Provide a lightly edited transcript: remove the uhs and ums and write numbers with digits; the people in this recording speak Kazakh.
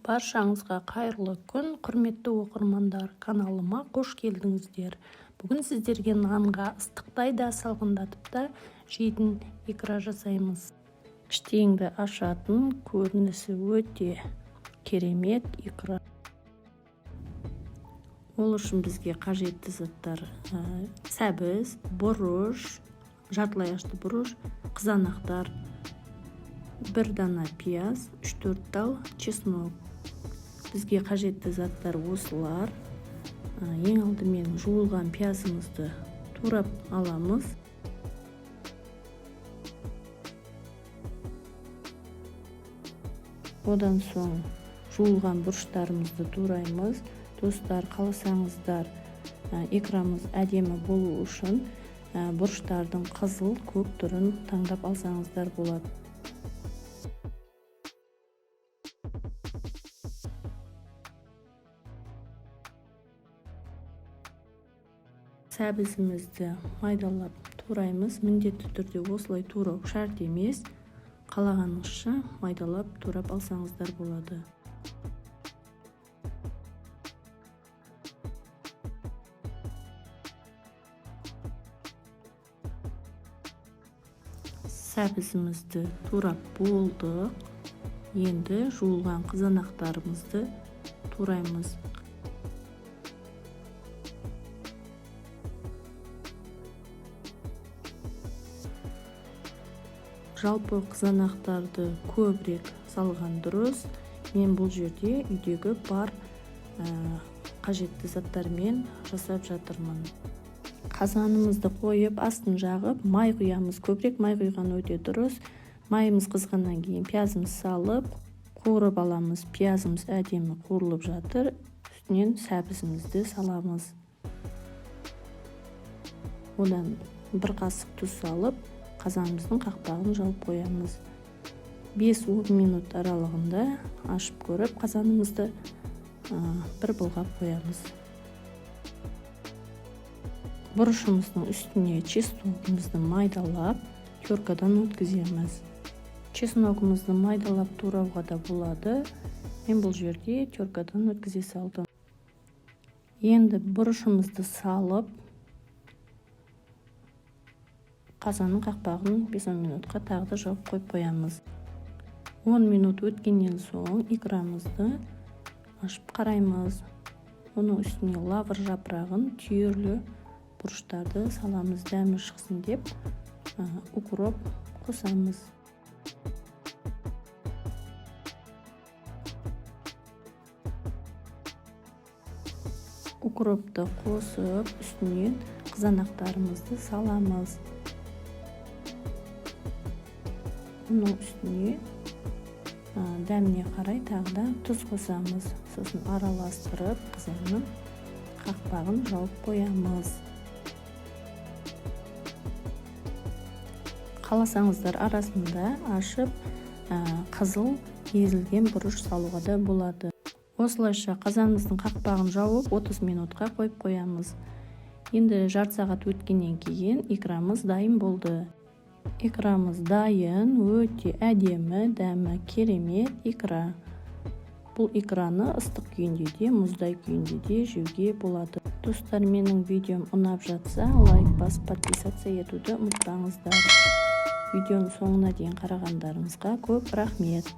Баршаңызға қайырлы күн, құрметті оқырмандар, каналыма қош келдіңіздер. Бүгін сіздерге нанға ыстықтай да салқындатып та жейтін икра жасаймыз. Іштеңді ашатын, көрінісі өте керемет икра. Ол үшін бізге қажетті заттар: сәбіз, бұрыш, жартылай ашты бұрыш, қызанақтар, 1 дана пияз, 3-4 тал чеснок. Бізге қажетті заттар осылар. Ең алдымен жуылған пиязымызды турап аламыз. Одан соң жуылған бұрыштарымызды тураймыз. Достар, қаласаңыздар икрамыз әдемі болу үшін бұрыштардың қызыл, көк түрін таңдап алсаңыздар болады. Сәбізімізді майдалап тураймыз. Міндетті түрде осылай турау шарт емес. Қалағаныңызша майдалап турап алсаңыздар болады. Сәбізімізді турап болдық. Енді жуылған қызанақтарымызды тураймыз. Жалпы қызанақтарды көбірек салған дұрыс. Мен бұл жерде үйдегі бар қажетті заттармен жасап жатырмын. Қазанымызды қойып, астын жағып, май құямыз. Көбірек май құйған өте дұрыс. Майымыз қызғаннан кейін пиязымыз салып, қуырып аламыз. Пиязымыз әдемі қуырылып жатыр. Үстінен сәбізімізді саламыз. Одан 1 қасық тұз салып, қазанымыздың қақпағын жауып қоямыз. 5-10 минут аралығында ашып көріп, қазанымызды бір былғап қоямыз. Бұрышымыздың үстіне чесногымызды майдалап, теркадан өткіземіз. Чесногымызды майдалап турауға да болады. Мен бұл жерде теркадан өткізе салдым. Енді бұрышымызды салып, қазанның қақпағын 5-10 минутқа тағы да жауып қойып қоямыз. 10 минут өткеннен соң икрамызды ашып қараймыз. Оның үстіне лавр жапырағын, түйірлі бұрыштарды саламыз, дәмі шықсын деп укроп қосамыз. Укропты қосып, үстінен қызанақтарымызды саламыз. Оның үстіне дәміне қарай тағы да тұз қосамыз. Сосын араластырып, қызанның қақпағын жауып қоямыз. Қаласаңыздар арасында ашып, қызыл езілген бұрыш салуға да болады. Осылайша қазанымыздың қақпағын жауып 30 минутқа қойып қоямыз. Енді жарты сағат өткеннен кейін икрамыз дайын болды. Икрамыз дайын, өте әдемі, дәмі керемет икра. Бұл икраны ыстық күйінде де, мұздай күйінде де жеуге болады. Достар, менің видеом ұнап жатса, лайк басып, подписаться етуді ұмытпаңыздар. Видеоның соңына дейін қарағандарыңызға көп рахмет.